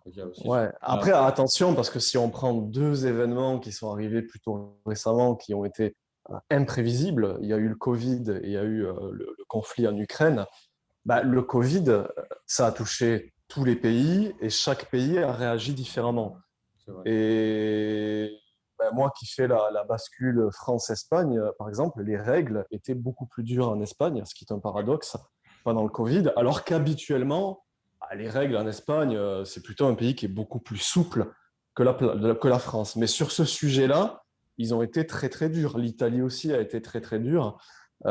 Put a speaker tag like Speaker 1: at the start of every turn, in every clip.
Speaker 1: Donc, il y a aussi
Speaker 2: Ouais. Après, attention, parce que si on prend deux événements qui sont arrivés plutôt récemment, qui ont été imprévisibles, il y a eu le Covid et il y a eu le conflit en Ukraine. Bah, le Covid, ça a touché tous les pays et chaque pays a réagi différemment.
Speaker 1: c'est vrai.
Speaker 2: Et bah, moi qui fais la bascule France-Espagne, par exemple, les règles étaient beaucoup plus dures en Espagne, ce qui est un paradoxe pendant le Covid, alors qu'habituellement, les règles en Espagne, c'est plutôt un pays qui est beaucoup plus souple que la France. Mais sur ce sujet-là, ils ont été très très durs. L'Italie aussi a été très très dure. Et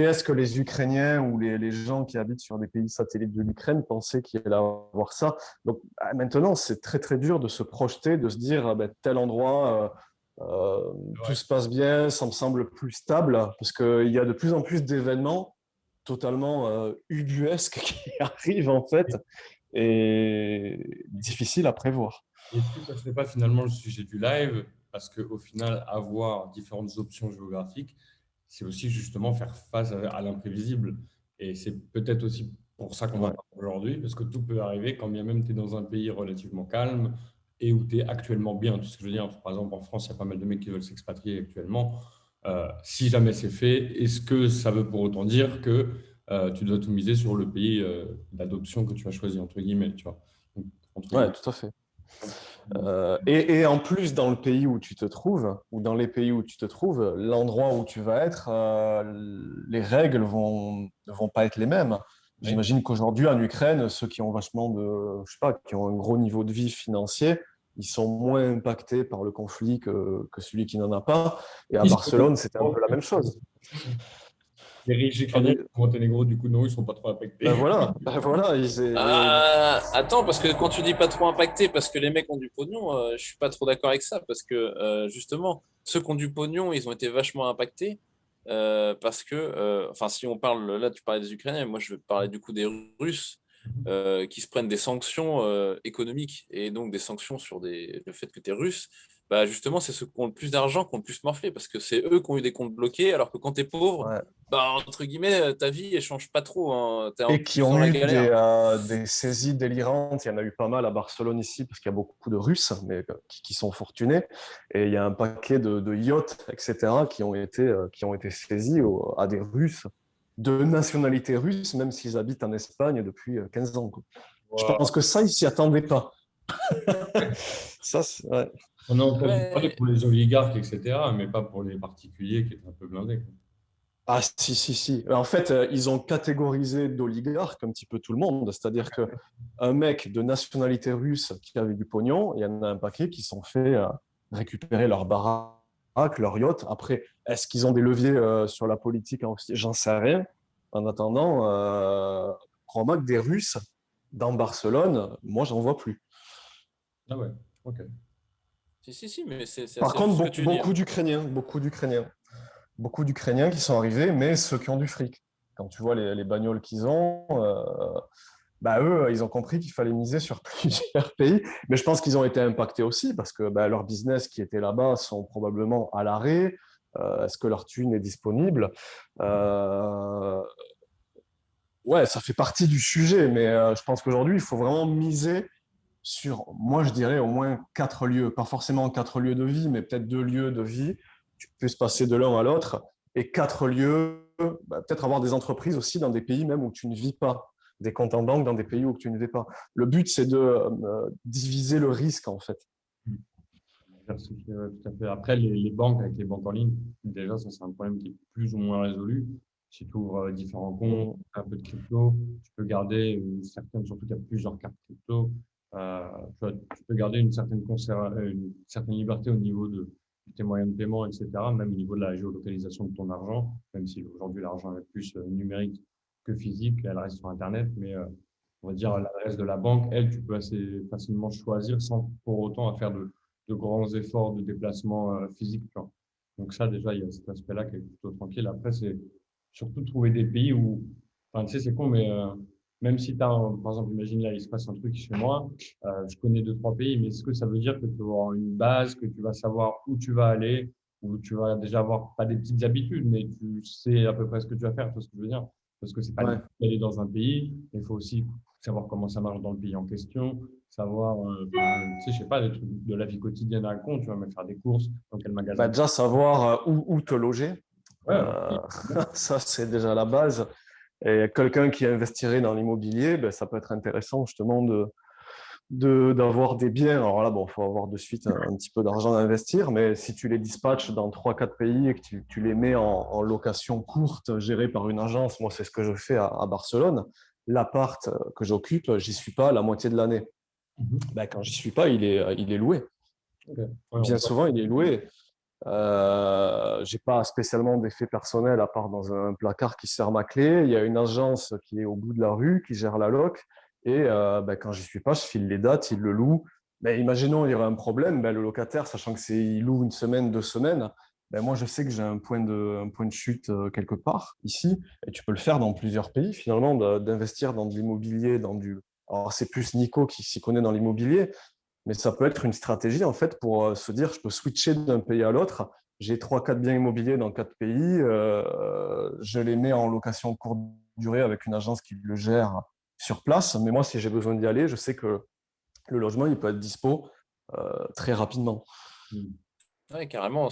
Speaker 2: est-ce que les Ukrainiens ou les gens qui habitent sur des pays satellites de l'Ukraine pensaient qu'il allait avoir ça? Donc maintenant, c'est très très dur de se projeter, de se dire ben, tel endroit, tout
Speaker 1: Ouais.
Speaker 2: se passe bien, ça me semble plus stable, parce qu'il y a de plus en plus d'événements totalement ubuesques qui arrivent en fait, et difficiles à prévoir.
Speaker 1: Est-ce que ça ne serait pas finalement le sujet du live? Parce qu'au final, avoir différentes options géographiques, c'est aussi justement faire face à l'imprévisible. Et c'est peut-être aussi pour ça qu'on en
Speaker 2: Ouais.
Speaker 1: parle aujourd'hui, parce que tout peut arriver quand bien même tu es dans un pays relativement calme et où tu es actuellement bien. Tout ce que je veux dire, par exemple, en France, il y a pas mal de mecs qui veulent s'expatrier actuellement. Si jamais c'est fait, est-ce que ça veut pour autant dire que tu dois tout miser sur le pays d'adoption que tu as choisi, entre guillemets, tu vois? Donc, entre
Speaker 2: Ouais,
Speaker 1: guillemets.
Speaker 2: tout à fait. Et en plus, dans le pays où tu te trouves, ou dans les pays où tu te trouves, l'endroit où tu vas être, les règles ne vont pas être les mêmes.
Speaker 1: Oui.
Speaker 2: J'imagine qu'aujourd'hui, en Ukraine, ceux qui ont vachement de, je sais pas, qui ont un gros niveau de vie financier, ils sont moins impactés par le conflit que celui qui n'en a pas. Et à
Speaker 1: Ils
Speaker 2: Barcelone, c'était un peu la même chose.
Speaker 1: Les riches ukrainiens
Speaker 2: Tandis-
Speaker 1: au Monténégro, du coup, non, ils ne sont pas trop
Speaker 2: Ben
Speaker 1: affectés.
Speaker 2: voilà, ben voilà,
Speaker 3: Attends, parce que quand tu dis pas trop impacté, parce que les mecs ont du pognon, je suis pas trop d'accord avec ça, parce que justement, ceux qui ont du pognon, ils ont été vachement impactés, parce que, enfin, si on parle, là, tu parlais des Ukrainiens, moi, je vais parler du coup des Russes, qui se prennent des sanctions économiques, et donc des sanctions sur le fait que tu es russe. Bah justement, c'est ceux qui ont le plus d'argent qui ont le plus morflé, parce que c'est eux qui ont eu des comptes bloqués, alors que quand tu es pauvre,
Speaker 2: ouais.
Speaker 3: bah, entre guillemets, ta vie, elle change pas trop, hein. Tu es un
Speaker 2: Et
Speaker 3: peu
Speaker 2: qui
Speaker 3: plus
Speaker 2: ont
Speaker 3: dans la
Speaker 2: eu
Speaker 3: galère.
Speaker 2: des saisies délirantes. Il y en a eu pas mal à Barcelone ici, parce qu'il y a beaucoup de Russes, mais qui sont fortunés. Et il y a un paquet de yachts, etc., qui ont été saisis à des Russes de nationalité russe, même s'ils habitent en Espagne depuis 15 ans, quoi. Je pense
Speaker 1: Wow.
Speaker 2: que ça, ils s'y attendaient pas. Ça, ouais.
Speaker 1: On a entendu parler
Speaker 3: Ouais,
Speaker 1: pour les oligarques, etc., mais pas pour les particuliers qui étaient un peu blindés, quoi.
Speaker 2: Ah, si, si, si. En fait, ils ont catégorisé d'oligarques un petit peu tout le monde. C'est-à-dire que un mec de nationalité russe qui avait du pognon, il y en a un paquet qui sont fait récupérer leur baraque, leur yacht. Après, est-ce qu'ils ont des leviers sur la politique? J'en sais rien. En attendant, crois-moi que des Russes dans Barcelone, moi, j'en vois plus.
Speaker 1: Ah ouais, ok.
Speaker 3: si, mais c'est
Speaker 2: Par
Speaker 3: assez
Speaker 2: contre,
Speaker 3: juste ce que tu dis, hein.
Speaker 2: beaucoup d'Ukrainiens qui sont arrivés, mais ceux qui ont du fric. Quand tu vois les bagnoles qu'ils ont, bah eux, ils ont compris qu'il fallait miser sur plusieurs pays. Mais je pense qu'ils ont été impactés aussi parce que bah, leurs business qui étaient là-bas sont probablement à l'arrêt. Est-ce que leur thune est disponible? euh, Ouais, ça fait partie du sujet, mais je pense qu'aujourd'hui, il faut vraiment miser sur, moi, je dirais au moins quatre lieux, pas forcément quatre lieux de vie, mais peut-être deux lieux de vie. Tu peux se passer de l'un à l'autre. Et quatre lieux, bah, peut-être avoir des entreprises aussi dans des pays même où tu ne vis pas, des comptes en banque dans des pays où tu ne vis pas. Le but, c'est de diviser le risque, en fait.
Speaker 1: Diversifié, ouais, tout à fait. Après, les banques, avec les banques en ligne, déjà, ça, c'est un problème qui est plus ou moins résolu. Si tu ouvres différents comptes,
Speaker 2: Mm.
Speaker 1: un peu de crypto, tu peux garder une certaine, surtout qu'il y a plusieurs cartes crypto, tu peux garder une certaine liberté au niveau de tes moyens de paiement, etc., même au niveau de la géolocalisation de ton argent, même si aujourd'hui l'argent est plus numérique que physique, elle reste sur Internet, mais on va dire l'adresse de la banque, elle, tu peux assez facilement choisir sans pour autant à faire de grands efforts de déplacement physique, tu vois. Donc ça, déjà, il y a cet aspect-là qui est plutôt tranquille. Après, c'est surtout trouver des pays où, enfin, tu sais, c'est con, mais même si tu as, par exemple, imagine là, il se passe un truc chez moi, je connais deux, trois pays, mais est-ce que ça veut dire que tu vas avoir une base, que tu vas savoir où tu vas aller, où tu vas déjà avoir pas des petites habitudes, mais tu sais à peu près ce que tu vas faire, tu vois ce que je veux dire? Parce que c'est pas
Speaker 2: Ouais.
Speaker 1: aller dans un pays, mais il faut aussi savoir comment ça marche dans le pays en question, savoir, tu sais, je sais pas, des trucs de la vie quotidienne à con, tu vas me faire des courses, dans quel magasin.
Speaker 2: Déjà, savoir où te loger.
Speaker 1: Ouais,
Speaker 2: Ça, c'est déjà la base. Et quelqu'un qui investirait dans l'immobilier, ça peut être intéressant justement d'avoir des biens. Alors là, bon, il faut avoir de suite un petit peu d'argent à investir, mais si tu les dispatches dans 3-4 pays et que tu les mets en location courte, gérée par une agence, moi, c'est ce que je fais à Barcelone. L'appart que j'occupe, j'y suis pas la moitié de l'année. Quand j'y suis pas, il est loué.
Speaker 1: ok. Ouais,
Speaker 2: Bien souvent, il est loué. J'ai pas spécialement d'effet personnel à part dans un placard qui sert ma clé. Il y a une agence qui est au bout de la rue qui gère la loc. Et quand j'y suis pas, je file les dates, il le loue. Imaginons il y aurait un problème, le locataire, sachant que il loue une semaine, 2 semaines, moi je sais que j'ai un point de chute quelque part ici. Et tu peux le faire dans plusieurs pays finalement, d'investir dans de l'immobilier, Alors c'est plus Nico qui s'y connaît dans l'immobilier, mais ça peut être une stratégie en fait pour se dire je peux switcher d'un pays à l'autre. J'ai 3-4 biens immobiliers dans 4 pays. Je les mets en location courte durée avec une agence qui le gère sur place. Mais moi, si j'ai besoin d'y aller, je sais que le logement, il peut être dispo très rapidement.
Speaker 3: Ouais, carrément.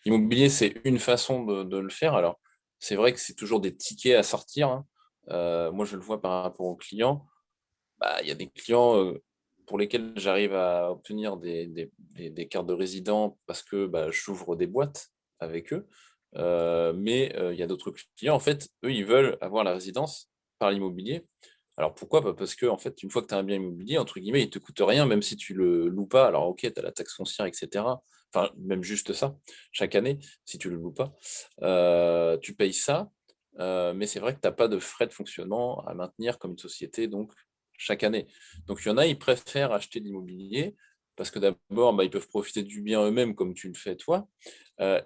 Speaker 3: L'immobilier, c'est une façon de le faire. Alors, c'est vrai que c'est toujours des tickets à sortir, hein. Moi, je le vois par rapport aux clients. Il y a des clients pour lesquels j'arrive à obtenir des cartes de résident parce que j'ouvre des boîtes avec eux. Mais il y a d'autres clients, en fait, eux, ils veulent avoir la résidence par l'immobilier. Alors pourquoi? Parce que en fait, une fois que tu as un bien immobilier, entre guillemets, il ne te coûte rien, même si tu le loues pas. Alors ok, tu as la taxe foncière, etc. Enfin, même juste ça, chaque année, si tu ne le loues pas. Tu payes ça, mais c'est vrai que tu n'as pas de frais de fonctionnement à maintenir comme une société, donc chaque année. Donc il y en a, ils préfèrent acheter de l'immobilier parce que d'abord, ils peuvent profiter du bien eux-mêmes comme tu le fais toi.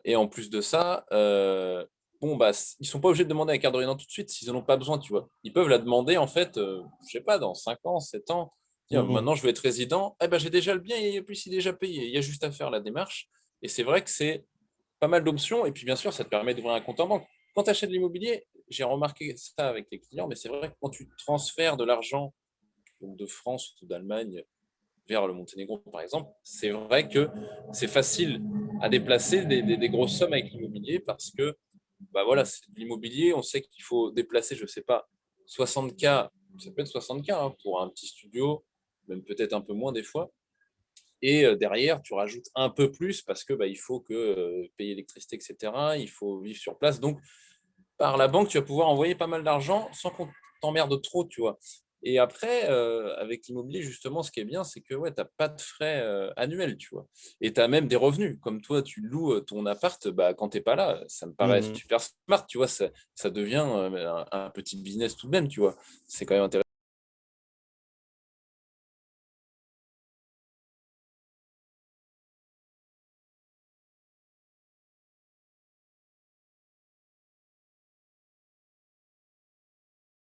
Speaker 3: Et en plus de ça, ils sont pas obligés de demander la carte de résident tout de suite s'ils n'en ont pas besoin, tu vois. Ils peuvent la demander, en fait, je sais pas, dans 5 ans, 7 ans. Dire,
Speaker 2: Mhm.
Speaker 3: maintenant, je veux être résident. J'ai déjà le bien et puis c'est déjà payé. Il y a juste à faire la démarche. Et c'est vrai que c'est pas mal d'options. Et puis, bien sûr, ça te permet d'ouvrir un compte en banque. Quand tu achètes de l'immobilier, j'ai remarqué ça avec les clients, mais c'est vrai que quand tu transfères de l'argent donc de France ou d'Allemagne vers le Monténégro, par exemple, c'est vrai que c'est facile à déplacer des grosses sommes avec l'immobilier parce que voilà, c'est de l'immobilier, on sait qu'il faut déplacer, je ne sais pas, 60K, ça peut être 60K hein, pour un petit studio, même peut-être un peu moins des fois. Et derrière, tu rajoutes un peu plus parce que il faut payer l'électricité, etc. Il faut vivre sur place. Donc, par la banque, tu vas pouvoir envoyer pas mal d'argent sans qu'on t'emmerde trop, tu vois. Et après, avec l'immobilier, justement, ce qui est bien, c'est que ouais, tu n'as pas de frais annuels, tu vois. Et tu as même des revenus. Comme toi, tu loues ton appart, quand tu n'es pas là, ça me paraît
Speaker 2: Mhm.
Speaker 3: super smart, tu vois. Ça devient un petit business tout de même, tu vois. C'est quand même intéressant.